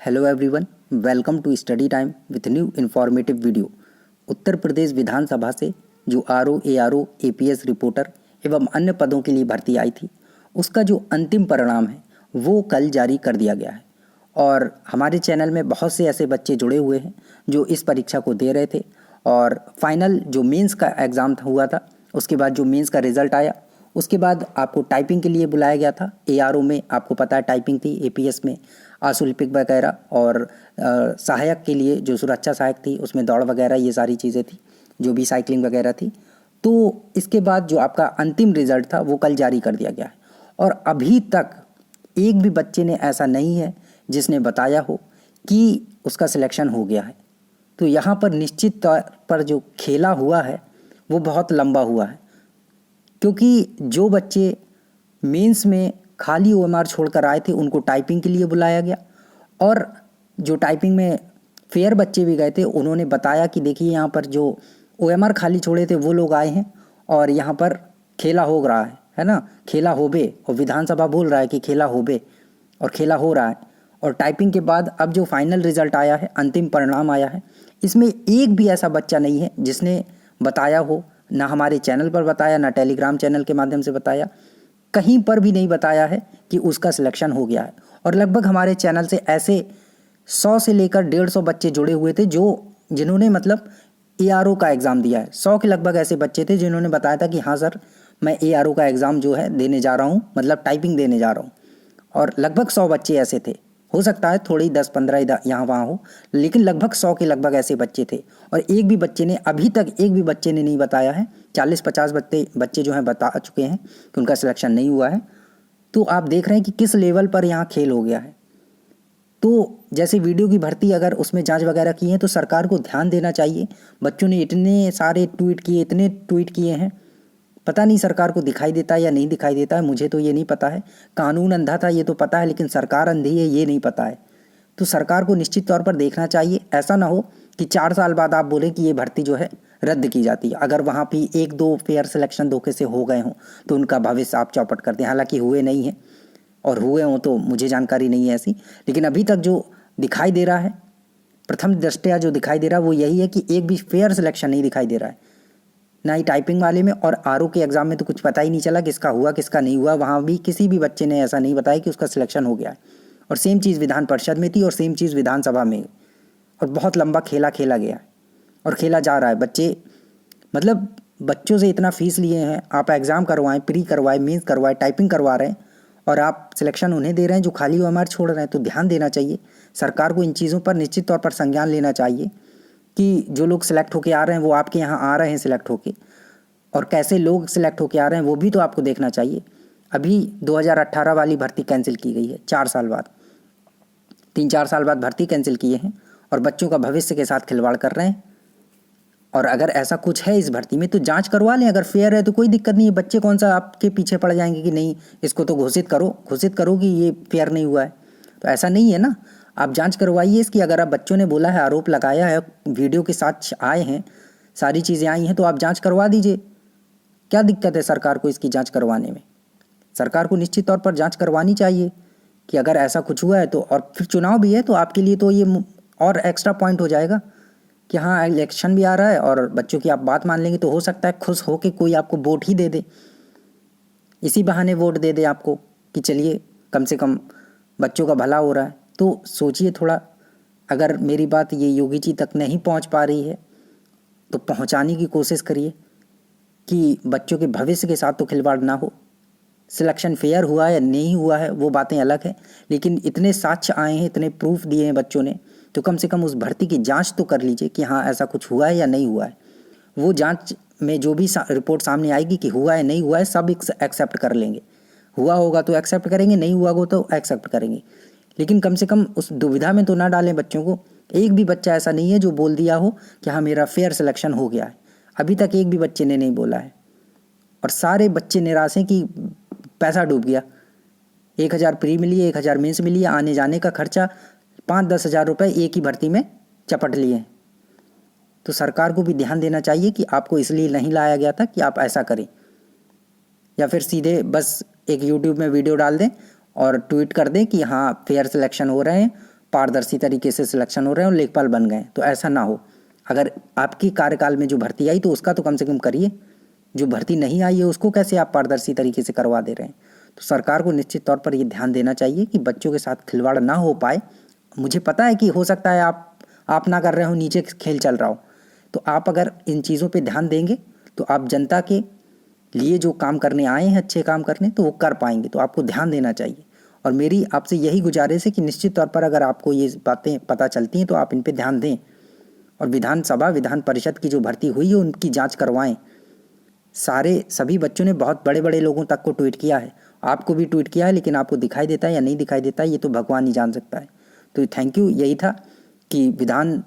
Hello everyone, welcome to study time with new informative video. Uttar Pradesh Vidhan Sabha से जो RO, ARO, APS reporter एवं अन्य पदों के लिए भर्ती आई थी, उसका जो अंतिम परिणाम है वो कल जारी कर दिया गया है। और हमारे चैनल में बहुत से ऐसे बच्चे जुड़े हुए हैं जो इस परीक्षा को दे रहे थे। और फाइनल जो मेंस का एग्ज़ाम हुआ था, उसके बाद जो मेंस का रिज़ल्ट आया, उसके बाद आपको टाइपिंग के लिए बुलाया गया था। एआरओ में आपको पता है टाइपिंग थी, एपीएस में आशुलिपिक वगैरह, और सहायक के लिए जो सुरक्षा सहायक थी उसमें दौड़ वगैरह ये सारी चीज़ें थी, जो भी साइकिलिंग वगैरह थी। तो इसके बाद जो आपका अंतिम रिज़ल्ट था वो कल जारी कर दिया गया है। और अभी तक एक भी बच्चे ने ऐसा नहीं है जिसने बताया हो कि उसका सिलेक्शन हो गया है। तो यहाँ पर निश्चित तौर पर जो खेला हुआ है वो बहुत लंबा हुआ है, क्योंकि जो बच्चे मेंस में खाली ओएमआर छोड़कर आए थे उनको टाइपिंग के लिए बुलाया गया, और जो टाइपिंग में फेयर बच्चे भी गए थे उन्होंने बताया कि देखिए यहाँ पर जो ओएमआर खाली छोड़े थे वो लोग आए हैं और यहाँ पर खेला हो रहा है ना, खेला होबे। और विधानसभा बोल रहा है कि खेला होबे, और खेला हो रहा है। और टाइपिंग के बाद अब जो फाइनल रिजल्ट आया है, अंतिम परिणाम आया है, इसमें एक भी ऐसा बच्चा नहीं है जिसने बताया हो, ना हमारे चैनल पर बताया, ना टेलीग्राम चैनल के माध्यम से बताया, कहीं पर भी नहीं बताया है कि उसका सिलेक्शन हो गया है। और लगभग हमारे चैनल से ऐसे 100 से लेकर 150 बच्चे जुड़े हुए थे जिन्होंने मतलब एआरओ का एग्ज़ाम दिया है। 100 के लगभग ऐसे बच्चे थे जिन्होंने बताया था कि हाँ सर, मैं एआरओ का एग्ज़ाम जो है देने जा रहा हूँ, मतलब टाइपिंग देने जा रहा हूँ। और लगभग 100 बच्चे ऐसे थे, हो सकता है थोड़ी 10-15 यहाँ वहाँ हो, लेकिन लगभग 100 के लगभग ऐसे बच्चे थे। और एक भी बच्चे ने अभी तक नहीं बताया है। 40-50 बच्चे जो हैं बता चुके हैं कि उनका सिलेक्शन नहीं हुआ है। तो आप देख रहे हैं कि किस लेवल पर यहाँ खेल हो गया है। तो जैसे वीडियो की भर्ती अगर उसमें जांच वगैरह की है तो सरकार को ध्यान देना चाहिए। बच्चों ने इतने सारे इतने ट्वीट किए हैं, पता नहीं सरकार को दिखाई देता है या नहीं दिखाई देता है, मुझे तो ये नहीं पता है। कानून अंधा था ये तो पता है, लेकिन सरकार अंधी है ये नहीं पता है। तो सरकार को निश्चित तौर पर देखना चाहिए। ऐसा ना हो कि 4 साल बाद आप बोलें कि ये भर्ती जो है रद्द की जाती है। अगर वहाँ भी 1-2 फेयर सिलेक्शन धोखे से हो गए हों तो उनका भविष्य आप चौपट कर दें। हालांकि हुए नहीं हैं, और हुए हों तो मुझे जानकारी नहीं है ऐसी, लेकिन अभी तक जो दिखाई दे रहा है, प्रथम दृष्टया जो दिखाई दे रहा है वो यही है कि एक भी फेयर सिलेक्शन नहीं दिखाई दे रहा है, ना ही टाइपिंग वाले में। और आरओ के एग्ज़ाम में तो कुछ पता ही नहीं चला किसका हुआ किसका नहीं हुआ। वहाँ भी किसी भी बच्चे ने ऐसा नहीं बताया कि उसका सिलेक्शन हो गया है। और सेम चीज़ विधान परिषद में थी और सेम चीज़ विधानसभा में। और बहुत लंबा खेला गया है और खेला जा रहा है। बच्चे मतलब बच्चों से इतना फीस लिए हैं, आप एग्ज़ाम करवाएं, प्री करवाएं, मेंस करवाएं, टाइपिंग करवा रहे हैं, और आप सिलेक्शन उन्हें दे रहे हैं जो खाली ओएमआर छोड़ रहे हैं। तो ध्यान देना चाहिए सरकार को, इन चीज़ों पर निश्चित तौर पर संज्ञान लेना चाहिए कि जो लोग सिलेक्ट होके आ रहे हैं वो आपके यहाँ आ रहे हैं सिलेक्ट होके, और कैसे लोग सिलेक्ट होके आ रहे हैं वो भी तो आपको देखना चाहिए। अभी 2018 वाली भर्ती कैंसिल की गई है 4 साल बाद, 3-4 साल बाद भर्ती कैंसिल किए हैं और बच्चों का भविष्य के साथ खिलवाड़ कर रहे हैं। और अगर ऐसा कुछ है इस भर्ती में तो जांच करवा लें। अगर फेयर है तो कोई दिक्कत नहीं है। बच्चे कौन सा आपके पीछे पड़ जाएंगे कि नहीं इसको तो घोषित करो कि ये फेयर नहीं हुआ है। तो ऐसा नहीं है ना, आप जांच करवाइए इसकी। अगर आप बच्चों ने बोला है, आरोप लगाया है, वीडियो के साथ आए हैं, सारी चीज़ें आई हैं, तो आप जाँच करवा दीजिए। क्या दिक्कत है सरकार को इसकी जाँच करवाने में? सरकार को निश्चित तौर पर जाँच करवानी चाहिए कि अगर ऐसा कुछ हुआ है तो। और फिर चुनाव भी है तो आपके लिए तो ये और एक्स्ट्रा पॉइंट हो जाएगा कि हाँ इलेक्शन भी आ रहा है और बच्चों की आप बात मान लेंगे, तो हो सकता है खुश हो के कोई आपको वोट ही दे दे, इसी बहाने वोट दे दे आपको कि चलिए कम से कम बच्चों का भला हो रहा है। तो सोचिए थोड़ा, अगर मेरी बात ये योगी जी तक नहीं पहुंच पा रही है तो पहुंचाने की कोशिश करिए कि बच्चों के भविष्य के साथ तो खिलवाड़ ना हो। सिलेक्शन फेयर हुआ है या नहीं हुआ है वो बातें अलग है, लेकिन इतने साक्ष्य आए हैं, इतने प्रूफ दिए हैं बच्चों ने, तो कम से कम उस भर्ती की जांच तो कर लीजिए कि हाँ ऐसा कुछ हुआ है या नहीं हुआ है। वो जांच में जो भी रिपोर्ट सामने आएगी कि हुआ है नहीं हुआ है, सब एक्सेप्ट कर लेंगे। हुआ होगा तो एक्सेप्ट करेंगे, नहीं हुआ होगा तो एक्सेप्ट करेंगे, लेकिन कम से कम उस दुविधा में तो ना डालें बच्चों को। एक भी बच्चा ऐसा नहीं है जो बोल दिया हो कि हाँ मेरा फेयर सिलेक्शन हो गया है। अभी तक एक भी बच्चे ने नहीं बोला है। और सारे बच्चे निराश हैं कि पैसा डूब गया। 1000 प्री मिली है, 1000 मेंस मिली है, आने जाने का खर्चा 5-10 हज़ार रुपये एक ही भर्ती में चपट लिए हैं। तो सरकार को भी ध्यान देना चाहिए कि आपको इसलिए नहीं लाया गया था कि आप ऐसा करें, या फिर सीधे बस एक यूट्यूब में वीडियो डाल दें और ट्वीट कर दें कि हाँ फेयर सिलेक्शन हो रहे हैं, पारदर्शी तरीके से सिलेक्शन हो रहे हैं और लेखपाल बन गए। तो ऐसा ना हो। अगर आपकी कार्यकाल में जो भर्ती आई तो उसका तो कम से कम करिए, जो भर्ती नहीं आई है उसको कैसे आप पारदर्शी तरीके से करवा दे रहे हैं। तो सरकार को निश्चित तौर पर ये ध्यान देना चाहिए कि बच्चों के साथ खिलवाड़ ना हो पाए। मुझे पता है कि हो सकता है आप ना कर रहे हो, नीचे खेल चल रहा हो, तो आप अगर इन चीज़ों पे ध्यान देंगे तो आप जनता के लिए जो काम करने आए हैं, अच्छे काम करने, तो वो कर पाएंगे। तो आपको ध्यान देना चाहिए। और मेरी आपसे यही गुजारिश है कि निश्चित तौर पर अगर आपको ये बातें पता चलती हैं तो आप इन पे ध्यान दें और विधानसभा विधान परिषद की जो भर्ती हुई है उनकी जांच करवाएं। सभी बच्चों ने बहुत बड़े बड़े लोगों तक को ट्वीट किया है, आपको भी ट्वीट किया है, लेकिन आपको दिखाई देता है या नहीं दिखाई देता है ये तो भगवान ही जान सकता है। तो थैंक यू। यही था कि विधान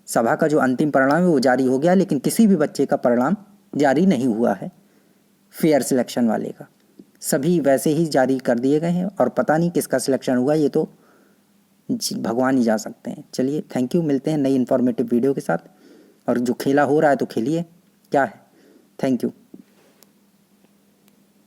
सभा का जो अंतिम परिणाम है वो जारी हो गया, लेकिन किसी भी बच्चे का परिणाम जारी नहीं हुआ है फेयर सिलेक्शन वाले का। सभी वैसे ही जारी कर दिए गए हैं और पता नहीं किसका सिलेक्शन हुआ, ये तो भगवान ही जा सकते हैं। चलिए थैंक यू, मिलते हैं नई इन्फॉर्मेटिव वीडियो के साथ। और जो खेला हो रहा है तो खेलिए, क्या है। Thank you.